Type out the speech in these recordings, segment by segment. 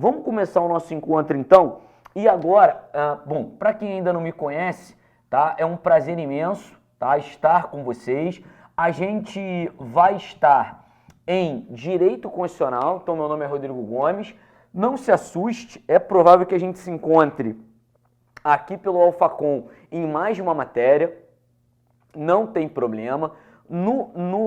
Vamos começar o nosso encontro então. E agora, bom, para quem ainda não me conhece, tá? É um prazer imenso, tá? Estar com vocês. A gente vai estar em Direito Constitucional, então meu nome é Rodrigo Gomes. Não se assuste, é provável que a gente se encontre aqui pelo Alfacom em mais de uma matéria, não tem problema.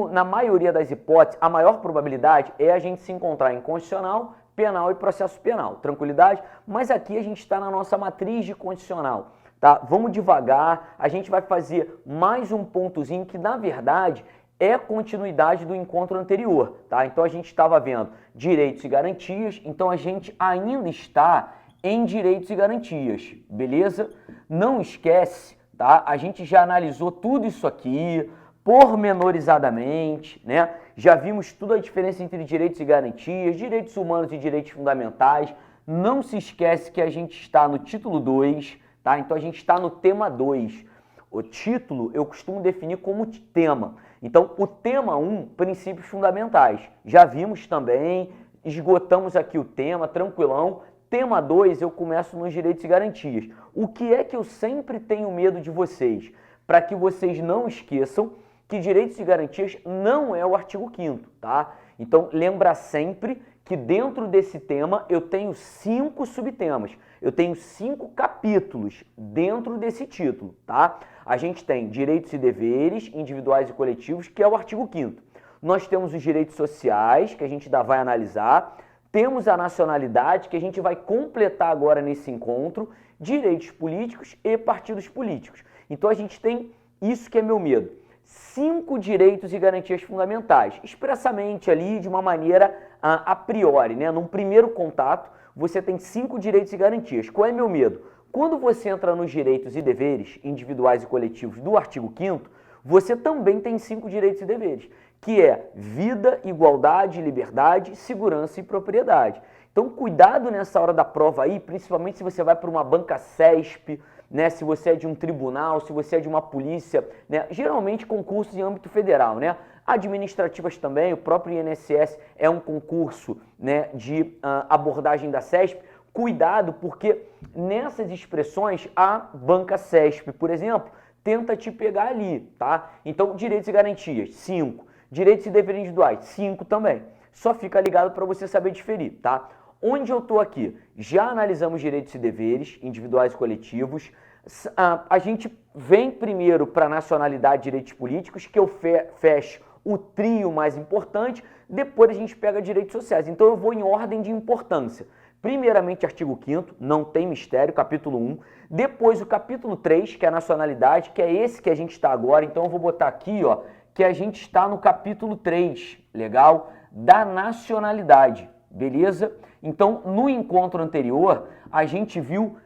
Na maioria das hipóteses, a maior probabilidade é a gente se encontrar em Constitucional, Penal e Processo Penal, tranquilidade? Mas aqui a gente está na nossa matriz de Constitucional, tá? Vamos devagar, a gente vai fazer mais um pontozinho que, na verdade, é continuidade do encontro anterior, tá? Então a gente estava vendo direitos e garantias, então a gente ainda está em direitos e garantias, beleza? Não esquece, tá? A gente já analisou tudo isso aqui, pormenorizadamente, né? Já vimos toda a diferença entre direitos e garantias, direitos humanos e direitos fundamentais. Não se esquece que a gente está no título 2, tá? Então a gente está no tema 2. O título eu costumo definir como tema. Então, o tema 1, princípios fundamentais. Já vimos também, esgotamos aqui o tema, tranquilão. Tema 2, eu começo nos direitos e garantias. O que é que eu sempre tenho medo de vocês? Para que vocês não esqueçam que direitos e garantias não é o artigo 5º, tá? Então, lembra sempre que dentro desse tema eu tenho 5 subtemas, eu tenho 5 capítulos dentro desse título, tá? A gente tem direitos e deveres individuais e coletivos, que é o artigo 5º. Nós temos os direitos sociais, que a gente ainda vai analisar, temos a nacionalidade, que a gente vai completar agora nesse encontro, direitos políticos e partidos políticos. Então, a gente tem isso que é meu medo. 5 direitos e garantias fundamentais, expressamente ali de uma maneira a priori, né? Num primeiro contato, você tem 5 direitos e garantias. Qual é meu medo? Quando você entra nos direitos e deveres individuais e coletivos do artigo 5º, você também tem 5 direitos e deveres, que é vida, igualdade, liberdade, segurança e propriedade. Então, cuidado nessa hora da prova aí, principalmente se você vai para uma banca CESP, né, se você é de um tribunal, se você é de uma polícia, né, geralmente concursos em âmbito federal, né, administrativas também, o próprio INSS é um concurso, né, de abordagem da CESP. Cuidado, porque nessas expressões a banca CESP, por exemplo, tenta te pegar ali, tá? Então, direitos e garantias, 5. Direitos e deveres individuais, 5 também. Só fica ligado para você saber diferir, tá? Onde eu estou aqui? Já analisamos direitos e deveres individuais e coletivos. A gente vem primeiro para nacionalidade e direitos políticos, que eu fecho o trio mais importante, depois a gente pega direitos sociais. Então eu vou em ordem de importância. Primeiramente, artigo 5º, não tem mistério, capítulo 1. Depois o capítulo 3, que é a nacionalidade, que é esse que a gente está agora. Então eu vou botar aqui, ó, que a gente está no capítulo 3, legal? Da nacionalidade, beleza? Então, no encontro anterior, a gente viu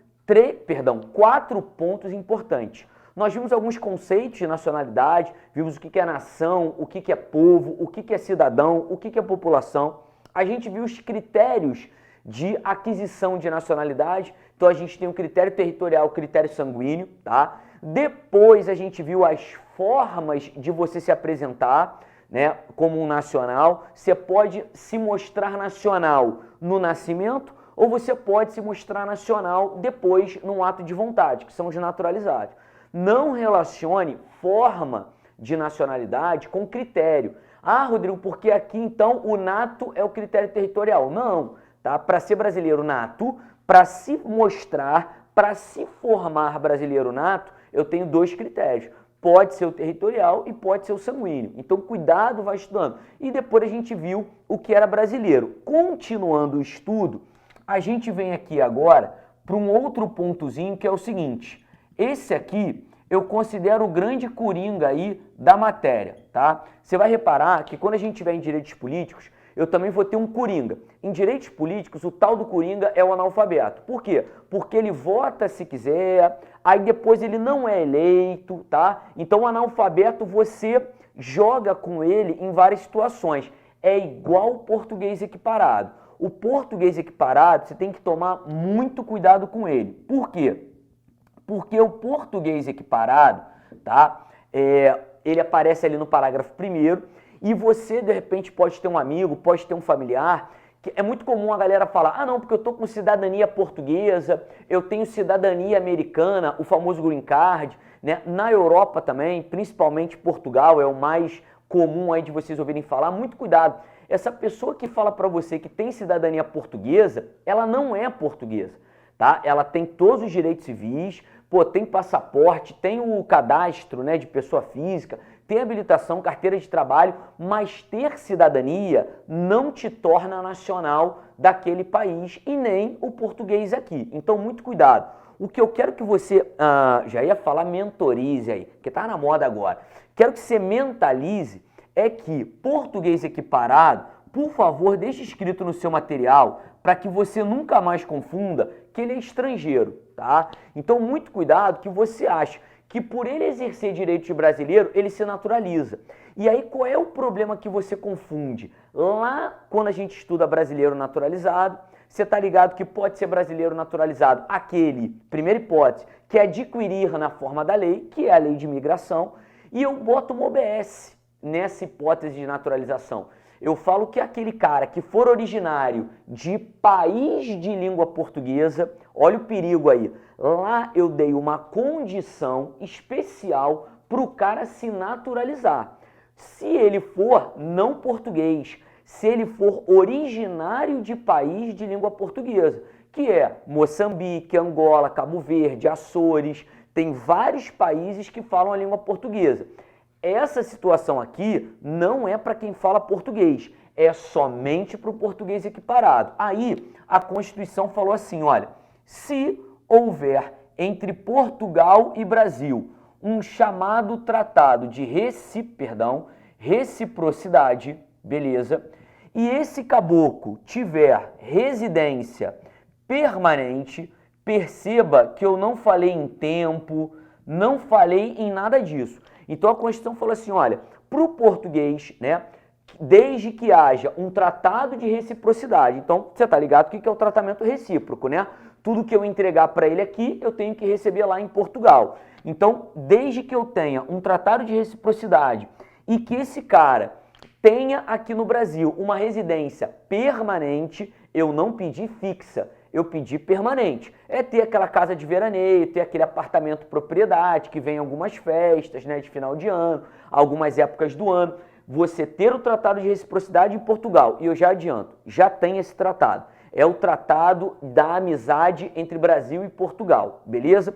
4 pontos importantes. Nós vimos alguns conceitos de nacionalidade, vimos o que é nação, o que é povo, o que é cidadão, o que é população. A gente viu os critérios de aquisição de nacionalidade. Então, a gente tem o critério territorial, o critério sanguíneo, tá? Depois, a gente viu as formas de você se apresentar, né, como um nacional. Você pode se mostrar nacional no nascimento ou você pode se mostrar nacional depois num ato de vontade, que são os naturalizados. Não relacione forma de nacionalidade com critério. Ah, Rodrigo, porque aqui então o nato é o critério territorial. Não, tá? Para ser brasileiro nato, para se mostrar, para se formar brasileiro nato, eu tenho 2 critérios. Pode ser o territorial e pode ser o sanguíneo. Então, cuidado, vai estudando. E depois a gente viu o que era brasileiro. Continuando o estudo, a gente vem aqui agora para um outro pontozinho, que é o seguinte. Esse aqui eu considero o grande coringa aí da matéria, tá? Você vai reparar que quando a gente tiver em direitos políticos, eu também vou ter um coringa. Em direitos políticos, o tal do coringa é o analfabeto. Por quê? Porque ele vota se quiser, aí depois ele não é eleito, tá? Então, o analfabeto, você joga com ele em várias situações. É igual o português equiparado. O português equiparado, você tem que tomar muito cuidado com ele. Por quê? Porque o português equiparado, tá? Ele aparece ali no parágrafo 1º, e você, de repente, pode ter um amigo, pode ter um familiar Que é muito comum a galera falar, ah não, porque eu tô com cidadania portuguesa, eu tenho cidadania americana, o famoso green card, né? Na Europa também, principalmente Portugal, é o mais comum aí de vocês ouvirem falar. Muito cuidado, essa pessoa que fala para você que tem cidadania portuguesa, ela não é portuguesa, tá? Ela tem todos os direitos civis, pô, tem passaporte, tem o cadastro, né, de pessoa física, tem habilitação, carteira de trabalho, mas ter cidadania não te torna nacional daquele país e nem o português aqui. Então, muito cuidado. O que eu quero que você, já ia falar mentorize aí, que tá na moda agora. Quero que você mentalize é que português equiparado, por favor, deixe escrito no seu material para que você nunca mais confunda que ele é estrangeiro, tá? Então, muito cuidado que você acha que por ele exercer direito de brasileiro, ele se naturaliza. E aí, qual é o problema que você confunde? Lá, quando a gente estuda brasileiro naturalizado, você está ligado que pode ser brasileiro naturalizado aquele, primeira hipótese, que é adquirir na forma da lei, que é a lei de imigração, e eu boto uma OBS nessa hipótese de naturalização. Eu falo que aquele cara que for originário de país de língua portuguesa, olha o perigo aí, lá eu dei uma condição especial para o cara se naturalizar. Se ele for não português, se ele for originário de país de língua portuguesa, que é Moçambique, Angola, Cabo Verde, Açores, tem vários países que falam a língua portuguesa. Essa situação aqui não é para quem fala português, é somente para o português equiparado. Aí a Constituição falou assim, olha, se houver entre Portugal e Brasil um chamado tratado de reciprocidade, beleza, e esse caboclo tiver residência permanente, perceba que eu não falei em tempo, não falei em nada disso. Então a Constituição falou assim, olha, para o português, né, desde que haja um tratado de reciprocidade, então você está ligado o que é o tratamento recíproco, né? Tudo que eu entregar para ele aqui, eu tenho que receber lá em Portugal. Então, desde que eu tenha um tratado de reciprocidade e que esse cara tenha aqui no Brasil uma residência permanente, eu não pedi fixa, eu pedi permanente. É ter aquela casa de veraneio, ter aquele apartamento propriedade, que vem algumas festas, né, de final de ano, algumas épocas do ano. Você ter o tratado de reciprocidade em Portugal, e eu já adianto, já tem esse tratado. É o tratado da amizade entre Brasil e Portugal, beleza?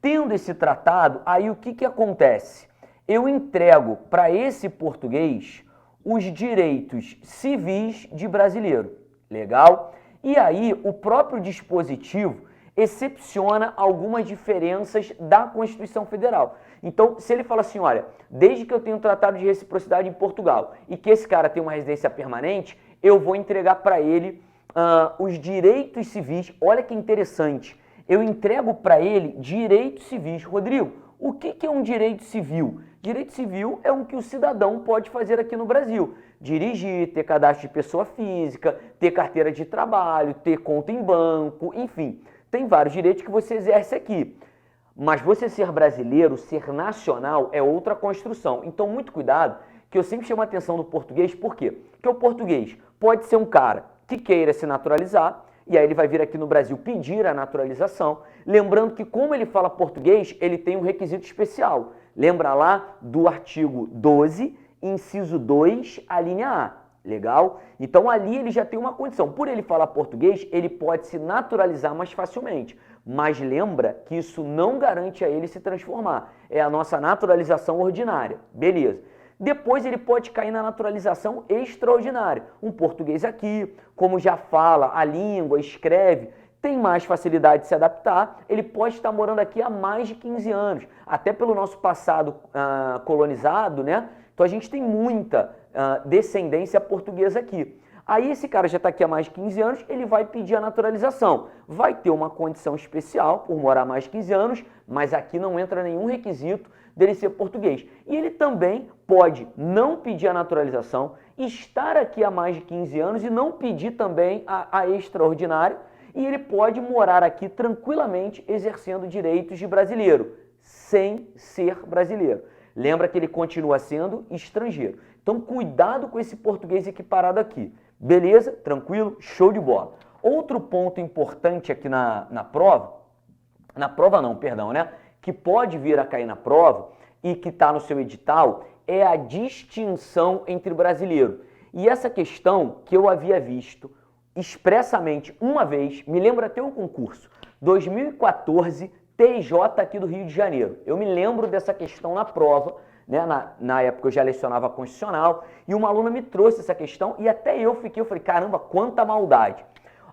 Tendo esse tratado, aí o que acontece? Eu entrego para esse português os direitos civis de brasileiro, legal? E aí o próprio dispositivo excepciona algumas diferenças da Constituição Federal. Então, se ele fala assim, olha, desde que eu tenho um tratado de reciprocidade em Portugal e que esse cara tem uma residência permanente, eu vou entregar para ele os direitos civis. Olha que interessante, eu entrego para ele direitos civis. Rodrigo, o que é um direito civil? Direito civil é um que o cidadão pode fazer aqui no Brasil. Dirigir, ter cadastro de pessoa física, ter carteira de trabalho, ter conta em banco, enfim. Tem vários direitos que você exerce aqui. Mas você ser brasileiro, ser nacional, é outra construção. Então, muito cuidado, que eu sempre chamo a atenção do português. Por quê? Porque o português pode ser um cara que queira se naturalizar, e aí ele vai vir aqui no Brasil pedir a naturalização. Lembrando que, como ele fala português, ele tem um requisito especial. Lembra lá do artigo 12, inciso 2, a linha A. Legal? Então ali ele já tem uma condição. Por ele falar português, ele pode se naturalizar mais facilmente. Mas lembra que isso não garante a ele se transformar. É a nossa naturalização ordinária. Beleza. Depois ele pode cair na naturalização extraordinária. Um português aqui, como já fala a língua, escreve, tem mais facilidade de se adaptar, ele pode estar morando aqui há mais de 15 anos, até pelo nosso passado colonizado, né? Então a gente tem muita descendência portuguesa aqui. Aí esse cara já está aqui há mais de 15 anos, ele vai pedir a naturalização. Vai ter uma condição especial por morar mais de 15 anos, mas aqui não entra nenhum requisito dele ser português. E ele também pode não pedir a naturalização, estar aqui há mais de 15 anos e não pedir também a extraordinária, e ele pode morar aqui tranquilamente exercendo direitos de brasileiro, sem ser brasileiro. Lembra que ele continua sendo estrangeiro. Então, cuidado com esse português equiparado aqui. Beleza? Tranquilo? Show de bola. Outro ponto importante aqui na prova não, perdão, né? Que pode vir a cair na prova e que está no seu edital é a distinção entre brasileiro. E essa questão que eu havia visto expressamente uma vez, me lembra até um concurso, 2014, TJ aqui do Rio de Janeiro. Eu me lembro dessa questão na prova, né? Na época eu já lecionava constitucional e uma aluna me trouxe essa questão e até eu falei, caramba, quanta maldade.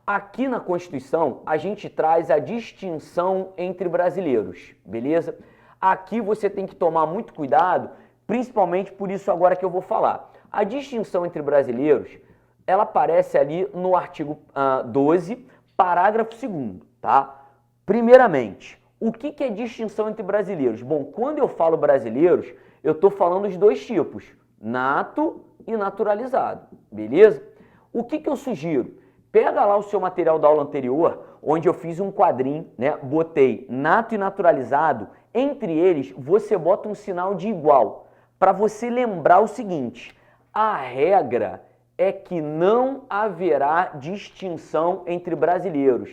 Aqui na Constituição, a gente traz a distinção entre brasileiros, beleza? Aqui você tem que tomar muito cuidado, principalmente por isso agora que eu vou falar. A distinção entre brasileiros, ela aparece ali no artigo 12, parágrafo 2º, tá? Primeiramente, o que é distinção entre brasileiros? Bom, quando eu falo brasileiros, eu estou falando os dois tipos, nato e naturalizado, beleza? O que eu sugiro? Pega lá o seu material da aula anterior, onde eu fiz um quadrinho, né? Botei nato e naturalizado, entre eles você bota um sinal de igual, para você lembrar o seguinte, a regra é que não haverá distinção entre brasileiros.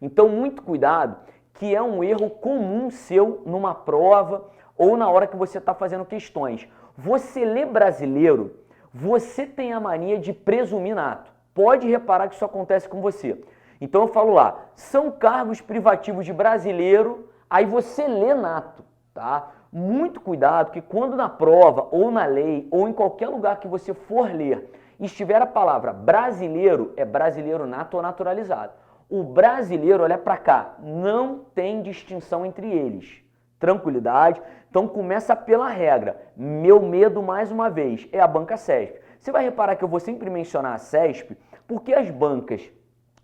Então, muito cuidado, que é um erro comum seu numa prova ou na hora que você está fazendo questões. Você lê brasileiro, você tem a mania de presumir nato. Pode reparar que isso acontece com você. Então eu falo lá, são cargos privativos de brasileiro, aí você lê nato, tá? Muito cuidado que quando na prova, ou na lei, ou em qualquer lugar que você for ler, estiver a palavra brasileiro, é brasileiro nato ou naturalizado. O brasileiro, olha para cá, não tem distinção entre eles. Tranquilidade. Então começa pela regra. Meu medo, mais uma vez, é a banca CESP. Você vai reparar que eu vou sempre mencionar a CESP, porque as bancas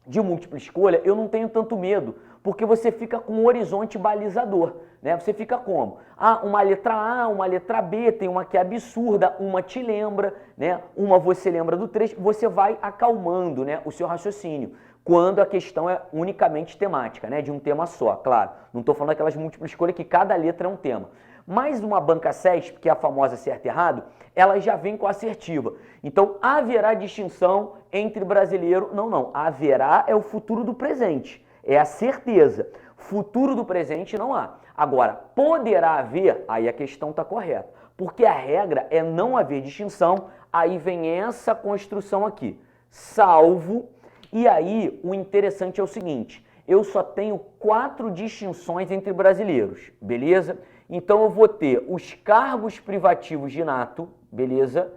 de múltipla escolha eu não tenho tanto medo, porque você fica com um horizonte balizador, né? Você fica como? Ah, uma letra A, uma letra B, tem uma que é absurda, uma te lembra, né? Uma você lembra do trecho, você vai acalmando, né, o seu raciocínio, quando a questão é unicamente temática, né, de um tema só, claro. Não estou falando daquelas múltiplas escolhas que cada letra é um tema. Mas uma banca CESP, que é a famosa certo e errado, ela já vem com assertiva. Então, haverá distinção entre brasileiro? Não. Haverá é o futuro do presente. É a certeza. Futuro do presente não há. Agora, poderá haver? Aí a questão está correta. Porque a regra é não haver distinção, aí vem essa construção aqui. Salvo, e aí o interessante é o seguinte, eu só tenho 4 distinções entre brasileiros, beleza? Então eu vou ter os cargos privativos de nato, beleza?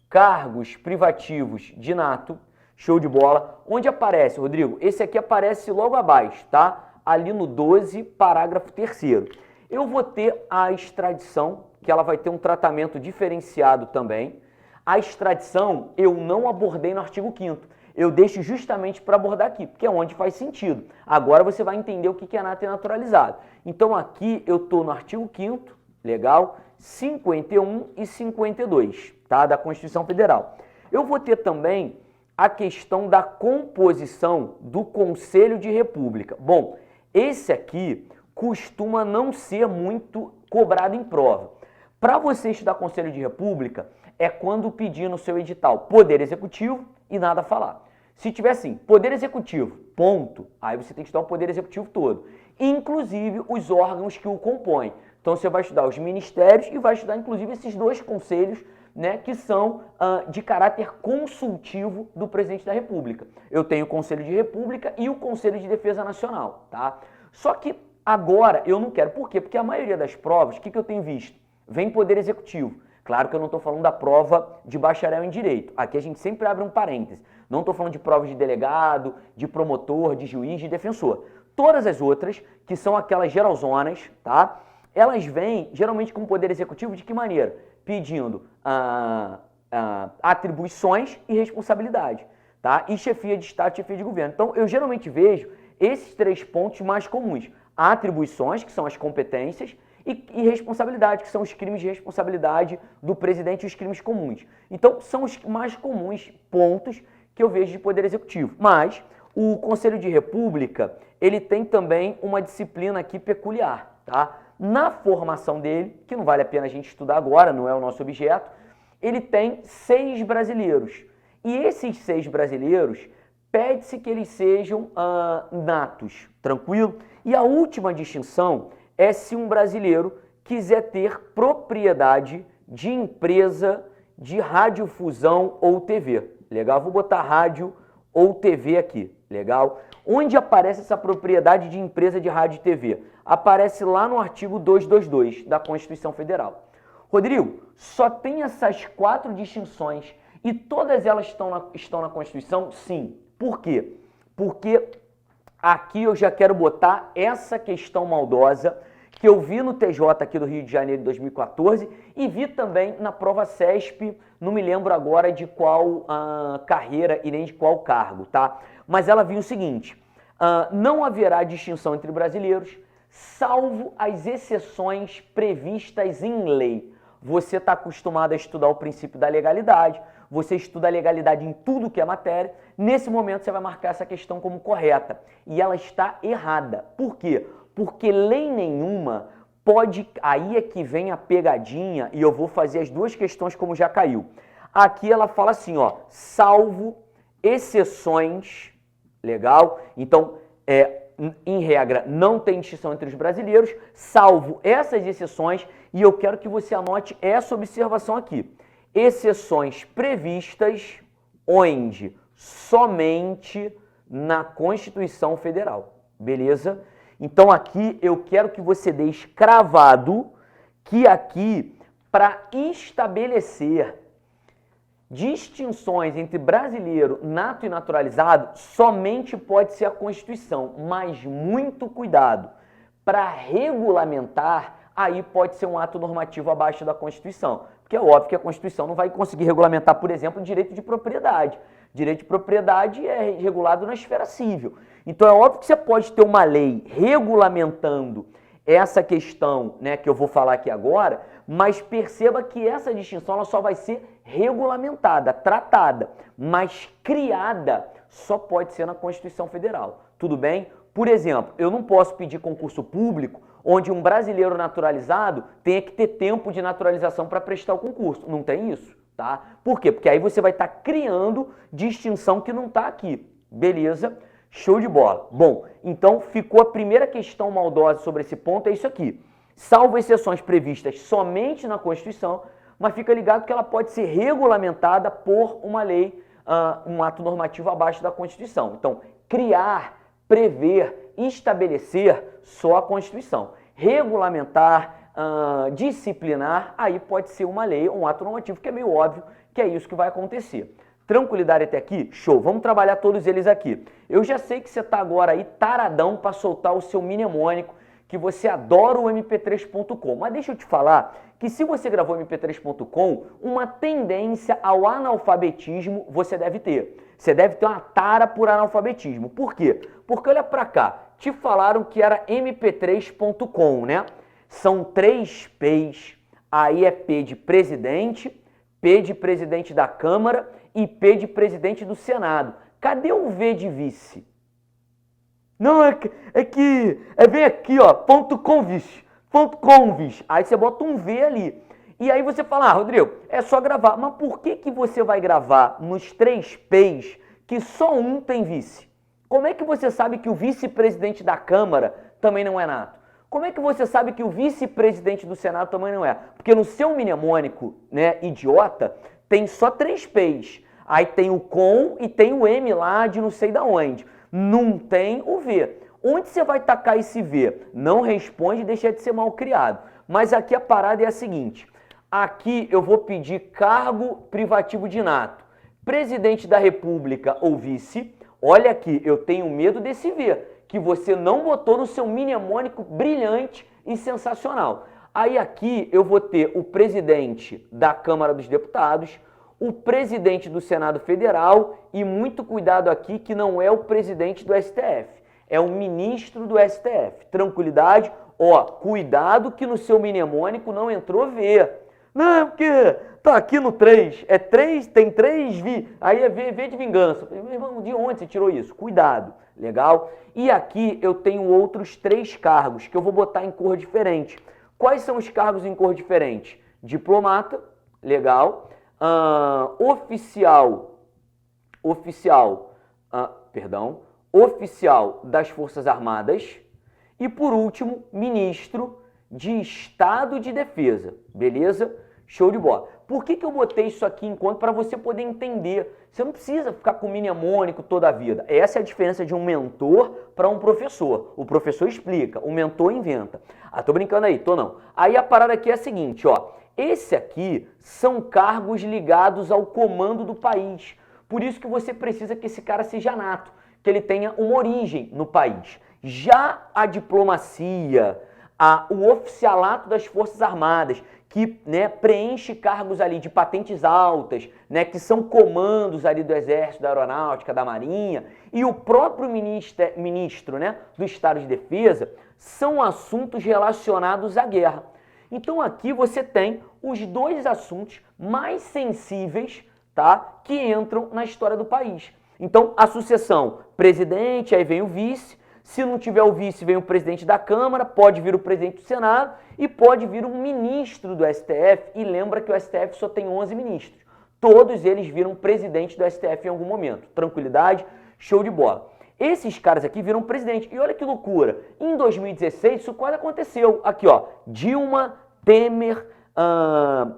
Cargos privativos de nato, show de bola. Onde aparece, Rodrigo? Esse aqui aparece logo abaixo, tá? Ali no 12, parágrafo 3º. Eu vou ter a extradição, que ela vai ter um tratamento diferenciado também. A extradição eu não abordei no artigo 5º. Eu deixo justamente para abordar aqui, porque é onde faz sentido. Agora você vai entender o que é nato e naturalizado. Então aqui eu estou no artigo 5º, legal, 51 e 52, tá, da Constituição Federal. Eu vou ter também a questão da composição do Conselho de República. Bom, esse aqui costuma não ser muito cobrado em prova. Para você estudar Conselho de República, é quando pedir no seu edital Poder Executivo e nada a falar. Se tiver assim, Poder Executivo, ponto, aí você tem que estudar o Poder Executivo todo, inclusive os órgãos que o compõem. Então você vai estudar os ministérios e vai estudar inclusive esses 2 conselhos, né, que são de caráter consultivo do presidente da República. Eu tenho o Conselho de República e o Conselho de Defesa Nacional, tá? Só que agora eu não quero. Por quê? Porque a maioria das provas, o que eu tenho visto? Vem Poder Executivo. Claro que eu não estou falando da prova de bacharel em Direito. Aqui a gente sempre abre um parêntese. Não estou falando de provas de delegado, de promotor, de juiz, de defensor. Todas as outras, que são aquelas geralzonas, tá? Elas vêm geralmente com o Poder Executivo de que maneira? Pedindo atribuições e responsabilidade, tá? E chefia de Estado, chefia de governo. Então, eu geralmente vejo esses 3 pontos mais comuns. Atribuições, que são as competências, e responsabilidade, que são os crimes de responsabilidade do presidente e os crimes comuns. Então, são os mais comuns pontos que eu vejo de Poder Executivo. Mas o Conselho de República, ele tem também uma disciplina aqui peculiar, tá? Na formação dele, que não vale a pena a gente estudar agora, não é o nosso objeto, ele tem 6 brasileiros. E esses 6 brasileiros, pede-se que eles sejam natos, tranquilo? E a última distinção é se um brasileiro quiser ter propriedade de empresa de radiodifusão ou TV. Legal? Vou botar rádio ou TV aqui. Legal? Onde aparece essa propriedade de empresa de rádio e TV? Aparece lá no artigo 222 da Constituição Federal. Rodrigo, só tem essas 4 distinções e todas elas estão na Constituição? Sim. Por quê? Porque aqui eu já quero botar essa questão maldosa que eu vi no TJ aqui do Rio de Janeiro de 2014 e vi também na prova CESP, não me lembro agora de qual carreira e nem de qual cargo, tá? Mas ela viu o seguinte, não haverá distinção entre brasileiros, salvo as exceções previstas em lei. Você está acostumado a estudar o princípio da legalidade, você estuda a legalidade em tudo que é matéria, nesse momento você vai marcar essa questão como correta. E ela está errada. Por quê? Porque lei nenhuma pode... Aí é que vem a pegadinha e eu vou fazer as duas questões como já caiu. Aqui ela fala assim, ó, salvo exceções, legal? Então, em regra, não tem distinção entre os brasileiros, salvo essas exceções, e eu quero que você anote essa observação aqui. Exceções previstas onde? Somente na Constituição Federal, beleza? Então aqui eu quero que você deixe cravado que aqui, para estabelecer distinções entre brasileiro, nato e naturalizado, somente pode ser a Constituição, mas muito cuidado. Para regulamentar, aí pode ser um ato normativo abaixo da Constituição, porque é óbvio que a Constituição não vai conseguir regulamentar, por exemplo, o direito de propriedade. Direito de propriedade é regulado na esfera civil. Então é óbvio que você pode ter uma lei regulamentando essa questão, né, que eu vou falar aqui agora, mas perceba que essa distinção ela só vai ser regulamentada, tratada, mas criada só pode ser na Constituição Federal. Tudo bem? Por exemplo, eu não posso pedir concurso público onde um brasileiro naturalizado tenha que ter tempo de naturalização para prestar o concurso. Não tem isso, tá? Por quê? Porque aí você vai estar criando distinção que não está aqui. Beleza? Show de bola. Bom, então ficou a primeira questão maldosa sobre esse ponto, é isso aqui. Salvo exceções previstas somente na Constituição, mas fica ligado que ela pode ser regulamentada por uma lei, um ato normativo abaixo da Constituição. Então, criar, prever, estabelecer, só a Constituição. Regulamentar, disciplinar, aí pode ser uma lei, um ato normativo, que é meio óbvio que é isso que vai acontecer. Tranquilidade até aqui? Show! Vamos trabalhar todos eles aqui. Eu já sei que você está agora aí taradão para soltar o seu mnemônico, que você adora o mp3.com. Mas deixa eu te falar que se você gravou mp3.com, uma tendência ao analfabetismo você deve ter. Você deve ter uma tara por analfabetismo. Por quê? Porque olha para cá, te falaram que era mp3.com, né? São 3 P's, aí é P de presidente, P de presidente da Câmara e P de presidente do Senado. Cadê o V de vice? Não, vem aqui, ó, .com, vice. Aí você bota um V ali. E aí você fala, Rodrigo, é só gravar. Mas por que você vai gravar nos 3 P's que só um tem vice? Como é que você sabe que o vice-presidente da Câmara também não é nato? Como é que você sabe que o vice-presidente do Senado também não é? Porque no seu mnemônico, né, idiota, tem só 3 P's. Aí tem o com e tem o M lá de não sei da onde. Não tem o V. Onde você vai tacar esse V? Não responde e deixa de ser mal criado. Mas aqui a parada é a seguinte. Aqui eu vou pedir cargo privativo de nato. Presidente da República ou vice. Olha aqui, eu tenho medo desse V, que você não botou no seu mnemônico brilhante e sensacional. Aí aqui eu vou ter o presidente da Câmara dos Deputados, o presidente do Senado Federal e muito cuidado aqui que não é o presidente do STF, é o ministro do STF. Tranquilidade? Ó, cuidado que no seu mnemônico não entrou V. Não, porque tá aqui no 3, é 3, tem 3 V, aí é V de vingança. Meu irmão, de onde você tirou isso? Cuidado, legal? E aqui eu tenho outros 3 cargos que eu vou botar em cor diferente. Quais são os cargos em cor diferente? Diplomata, legal. oficial das Forças Armadas e, por último, ministro de Estado de Defesa, beleza? Show de bola. Por que eu botei isso aqui enquanto? Para você poder entender. Você não precisa ficar com mnemônico toda a vida. Essa é a diferença de um mentor para um professor. O professor explica, o mentor inventa. Ah, tô brincando aí, tô não. Aí a parada aqui é a seguinte, ó. Esse aqui são cargos ligados ao comando do país. Por isso que você precisa que esse cara seja nato, que ele tenha uma origem no país. Já a diplomacia, o oficialato das Forças Armadas, que, né, preenche cargos ali de patentes altas, né, que são comandos ali do Exército, da Aeronáutica, da Marinha, e o próprio ministro, né, do Estado de Defesa, são assuntos relacionados à guerra. Então aqui você tem os dois assuntos mais sensíveis, tá, que entram na história do país. Então a sucessão presidente, aí vem o vice. Se não tiver o vice, vem o presidente da Câmara, pode vir o presidente do Senado e pode vir um ministro do STF. E lembra que o STF só tem 11 ministros. Todos eles viram presidente do STF em algum momento. Tranquilidade, show de bola. Esses caras aqui viram presidente. E olha que loucura. Em 2016, isso quase aconteceu. Aqui, ó. Dilma, Temer,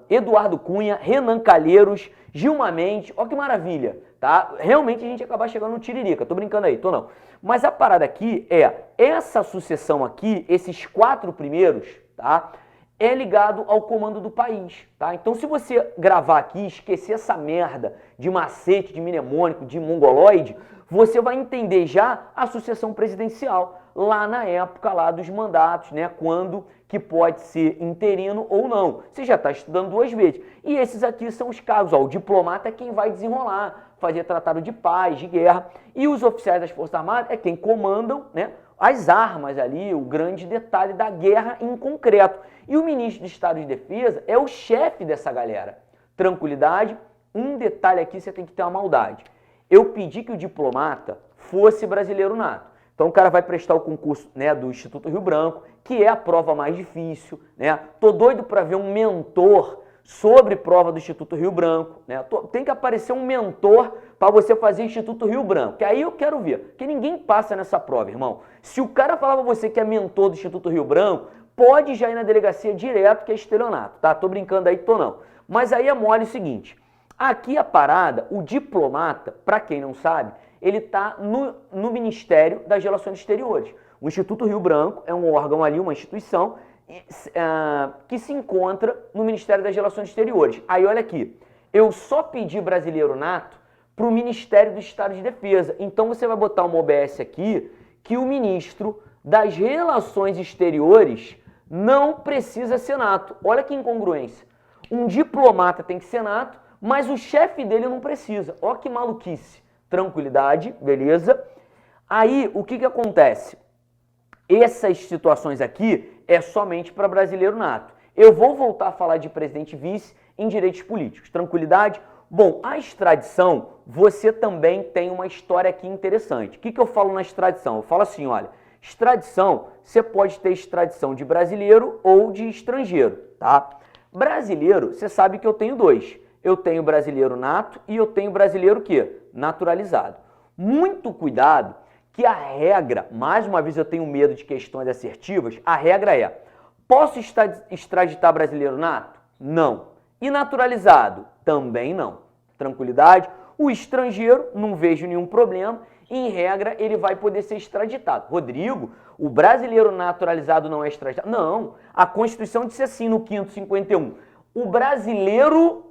Eduardo Cunha, Renan Calheiros, Gilmar Mendes. Olha que maravilha, tá? Realmente a gente ia acabar chegando no tiririca. Tô brincando aí, tô não. Mas a parada aqui é, essa sucessão aqui, esses 4 primeiros, tá? É ligado ao comando do país, tá? Então se você gravar aqui, esquecer essa merda de macete, de mnemônico, de mongoloide, você vai entender já a sucessão presidencial, lá na época lá dos mandatos, né? Quando que pode ser interino ou não. Você já está estudando 2 vezes. E esses aqui são os casos, ó, o diplomata é quem vai desenrolar, fazer tratado de paz, de guerra, e os oficiais das Forças Armadas é quem comandam, né, as armas ali, o grande detalhe da guerra em concreto. E o ministro de Estado de Defesa é o chefe dessa galera. Tranquilidade, um detalhe aqui você tem que ter uma maldade. Eu pedi que o diplomata fosse brasileiro nato. Então o cara vai prestar o concurso, né, do Instituto Rio Branco, que é a prova mais difícil, né? Tô doido para ver um mentor sobre prova do Instituto Rio Branco, né? Tem que aparecer um mentor para você fazer Instituto Rio Branco, que aí eu quero ver, porque ninguém passa nessa prova, irmão. Se o cara falar para você que é mentor do Instituto Rio Branco, pode já ir na delegacia direto, que é estelionato, tá? Tô brincando aí, tô não. Mas aí é mole o seguinte, aqui a parada, o diplomata, para quem não sabe, ele está no Ministério das Relações Exteriores. O Instituto Rio Branco é um órgão ali, uma instituição, que se encontra no Ministério das Relações Exteriores. Aí olha aqui, eu só pedi brasileiro nato para o Ministério do Estado de Defesa. Então você vai botar uma OBS aqui que o ministro das Relações Exteriores não precisa ser nato. Olha que incongruência. Um diplomata tem que ser nato, mas o chefe dele não precisa. Olha que maluquice. Tranquilidade, beleza? Aí o que acontece? Essas situações aqui é somente para brasileiro nato. Eu vou voltar a falar de presidente e vice em direitos políticos. Tranquilidade? Bom, a extradição, você também tem uma história aqui interessante. O que eu falo na extradição? Eu falo assim, olha, extradição, você pode ter extradição de brasileiro ou de estrangeiro, tá? Brasileiro, você sabe que eu tenho 2. Eu tenho brasileiro nato e eu tenho brasileiro o quê? Naturalizado. Muito cuidado, que a regra, mais uma vez eu tenho medo de questões assertivas, a regra é, posso extraditar brasileiro nato? Não. E naturalizado? Também não. Tranquilidade? O estrangeiro, não vejo nenhum problema, em regra ele vai poder ser extraditado. Rodrigo, o brasileiro naturalizado não é extraditado? Não. A Constituição disse assim no 5º 51, o brasileiro...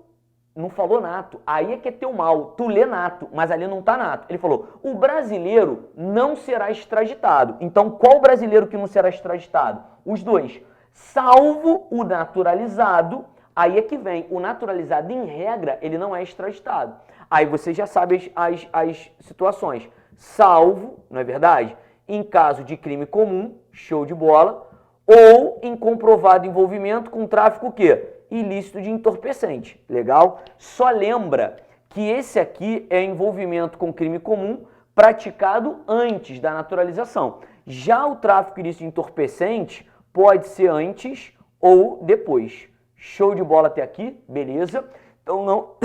Não falou nato, aí é que é teu mal, tu lê nato, mas ali não tá nato. Ele falou, o brasileiro não será extraditado. Então, qual brasileiro que não será extraditado? Os 2. Salvo o naturalizado, aí é que vem, o naturalizado, em regra, ele não é extraditado. Aí você já sabe as situações. Salvo, não é verdade? Em caso de crime comum, show de bola, ou em comprovado envolvimento com tráfico o quê? Ilícito de entorpecente, legal? Só lembra que esse aqui é envolvimento com crime comum praticado antes da naturalização. Já o tráfico ilícito de entorpecente pode ser antes ou depois. Show de bola até aqui, beleza? Então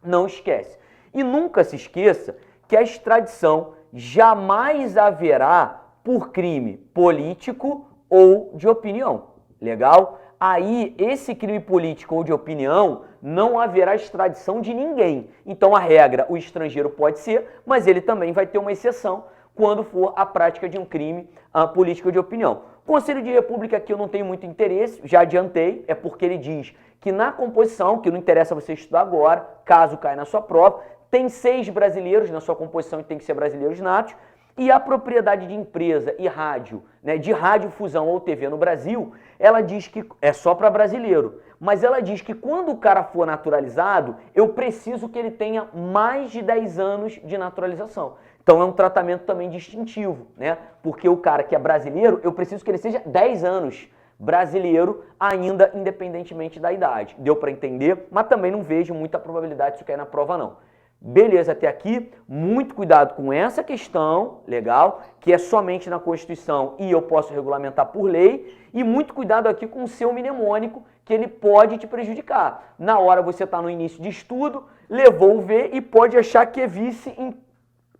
não esquece. E nunca se esqueça que a extradição jamais haverá por crime político ou de opinião. Legal? Aí, esse crime político ou de opinião, não haverá extradição de ninguém. Então, a regra, o estrangeiro pode ser, mas ele também vai ter uma exceção quando for a prática de um crime político ou de opinião. Conselho de República aqui eu não tenho muito interesse, já adiantei, é porque ele diz que na composição, que não interessa você estudar agora, caso caia na sua prova, tem 6 brasileiros na sua composição e tem que ser brasileiros natos, e a propriedade de empresa e rádio, né, de radiodifusão ou TV no Brasil, ela diz que é só para brasileiro, mas ela diz que quando o cara for naturalizado, eu preciso que ele tenha mais de 10 anos de naturalização. Então é um tratamento também distintivo, né? Porque o cara que é brasileiro, eu preciso que ele seja 10 anos brasileiro, ainda independentemente da idade. Deu para entender? Mas também não vejo muita probabilidade disso cair na prova, não. Beleza, até aqui, muito cuidado com essa questão, legal, que é somente na Constituição e eu posso regulamentar por lei, e muito cuidado aqui com o seu mnemônico, que ele pode te prejudicar. Na hora você está no início de estudo, levou o V e pode achar que é vice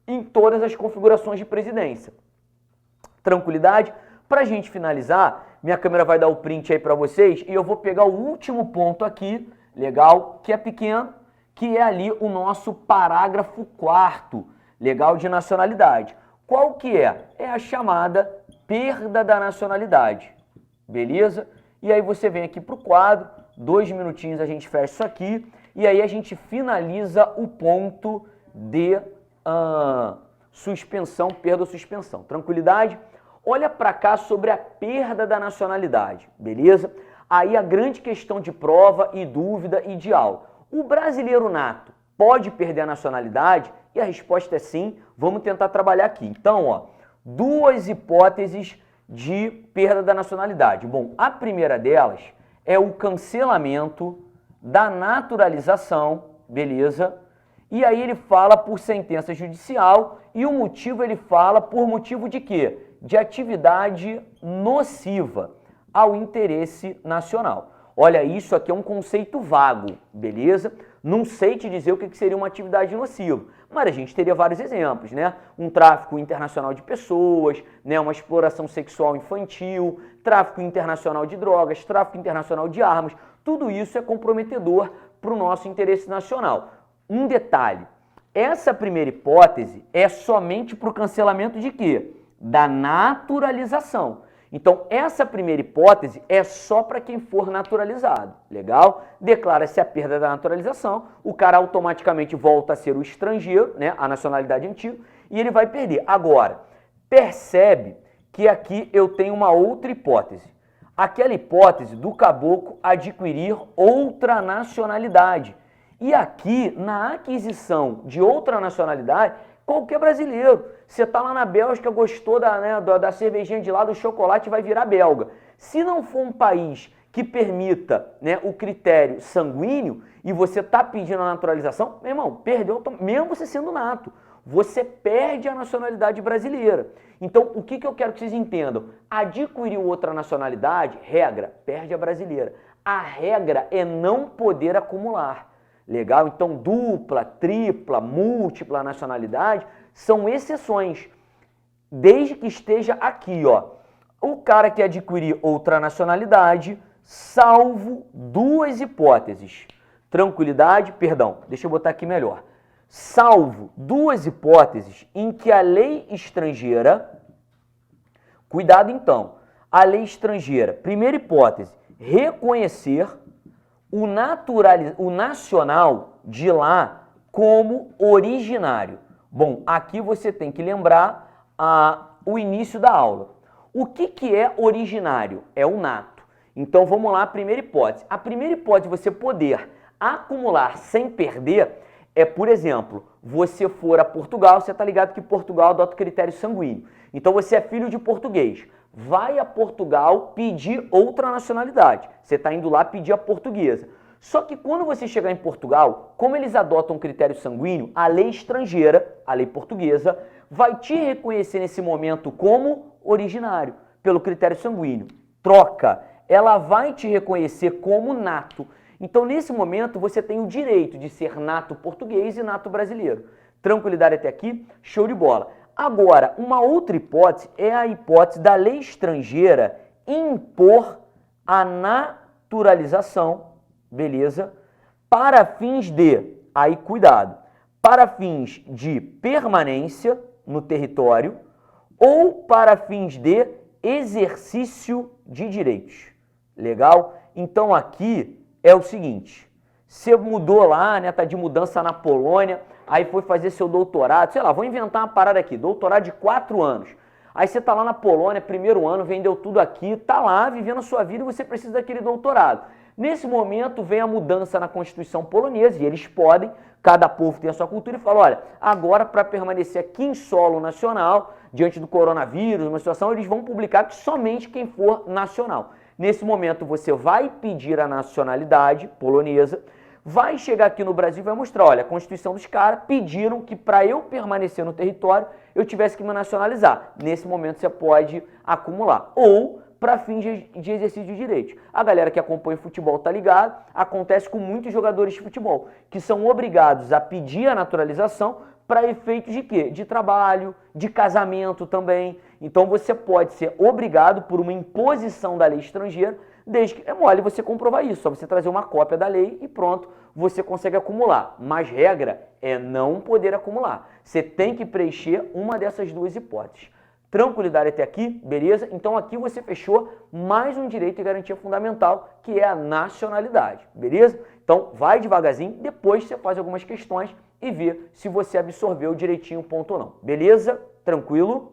em todas as configurações de presidência. Tranquilidade? Para a gente finalizar, minha câmera vai dar o print aí para vocês e eu vou pegar o último ponto aqui, legal, que é pequeno, que é ali o nosso parágrafo 4º, legal, de nacionalidade. Qual que é? É a chamada perda da nacionalidade, beleza? E aí você vem aqui para o quadro, 2 minutinhos a gente fecha isso aqui, e aí a gente finaliza o ponto de suspensão, perda ou suspensão. Tranquilidade? Olha para cá sobre a perda da nacionalidade, beleza? Aí a grande questão de prova e dúvida ideal. O brasileiro nato pode perder a nacionalidade? E a resposta é sim. Vamos tentar trabalhar aqui. Então, ó, 2 hipóteses de perda da nacionalidade. Bom, a primeira delas é o cancelamento da naturalização, beleza? E aí ele fala por sentença judicial e o motivo ele fala por motivo de quê? De atividade nociva ao interesse nacional. Olha, isso aqui é um conceito vago, beleza? Não sei te dizer o que seria uma atividade nociva, mas a gente teria vários exemplos, né? Um tráfico internacional de pessoas, né? Uma exploração sexual infantil, tráfico internacional de drogas, tráfico internacional de armas, tudo isso é comprometedor para o nosso interesse nacional. Um detalhe, essa primeira hipótese é somente para o cancelamento de quê? Da naturalização. Então, essa primeira hipótese é só para quem for naturalizado, legal? Declara-se a perda da naturalização, o cara automaticamente volta a ser o estrangeiro, né, a nacionalidade antiga, e ele vai perder. Agora, percebe que aqui eu tenho uma outra hipótese. Aquela hipótese do caboclo adquirir outra nacionalidade. E aqui, na aquisição de outra nacionalidade, qualquer brasileiro. Você está lá na Bélgica, gostou da cervejinha de lá, do chocolate, vai virar belga. Se não for um país que permita, né, o critério sanguíneo e você está pedindo a naturalização, meu irmão, perdeu, mesmo você sendo nato, você perde a nacionalidade brasileira. Então, o que eu quero que vocês entendam? Adquiriu outra nacionalidade, regra, perde a brasileira. A regra é não poder acumular. Legal? Então, dupla, tripla, múltipla nacionalidade são exceções, desde que esteja aqui, ó. O cara que adquirir outra nacionalidade, salvo 2 hipóteses. Tranquilidade, perdão, deixa eu botar aqui melhor. Salvo 2 hipóteses em que a lei estrangeira, cuidado então, a lei estrangeira, primeira hipótese, reconhecer o nacional de lá como originário. Bom, aqui você tem que lembrar o início da aula. O que é originário? É o nato. Então vamos lá, a primeira hipótese. A primeira hipótese de você poder acumular sem perder é, por exemplo, você for a Portugal, você está ligado que Portugal adota o critério sanguíneo. Então você é filho de português. Vai a Portugal pedir outra nacionalidade. Você está indo lá pedir a portuguesa. Só que quando você chegar em Portugal, como eles adotam um critério sanguíneo, a lei estrangeira, a lei portuguesa, vai te reconhecer nesse momento como originário, pelo critério sanguíneo. Troca, ela vai te reconhecer como nato. Então, nesse momento, você tem o direito de ser nato português e nato brasileiro. Tranquilidade até aqui? Show de bola. Agora, uma outra hipótese é a hipótese da lei estrangeira impor a naturalização, beleza? Para fins de, aí cuidado, para fins de permanência no território ou para fins de exercício de direitos. Legal? Então aqui é o seguinte, você mudou lá, né, tá de mudança na Polônia, aí foi fazer seu doutorado, sei lá, vou inventar uma parada aqui, doutorado de 4 anos. Aí você tá lá na Polônia, primeiro ano, vendeu tudo aqui, tá lá vivendo a sua vida e você precisa daquele doutorado. Nesse momento vem a mudança na Constituição polonesa e eles podem, cada povo tem a sua cultura e fala, olha, agora para permanecer aqui em solo nacional, diante do coronavírus, uma situação, eles vão publicar que somente quem for nacional. Nesse momento você vai pedir a nacionalidade polonesa, vai chegar aqui no Brasil e vai mostrar, olha, a Constituição dos caras pediram que para eu permanecer no território eu tivesse que me nacionalizar. Nesse momento você pode acumular. Ou para fins de exercício de direitos. A galera que acompanha o futebol tá ligado, acontece com muitos jogadores de futebol, que são obrigados a pedir a naturalização para efeitos de quê? De trabalho, de casamento também. Então você pode ser obrigado por uma imposição da lei estrangeira, desde que é mole você comprovar isso, só você trazer uma cópia da lei e pronto, você consegue acumular. Mas regra é não poder acumular. Você tem que preencher uma dessas duas hipóteses. Tranquilidade até aqui, beleza? Então aqui você fechou mais um direito e garantia fundamental, que é a nacionalidade, beleza? Então vai devagarzinho, depois você faz algumas questões e vê se você absorveu direitinho o ponto ou não, beleza? Tranquilo?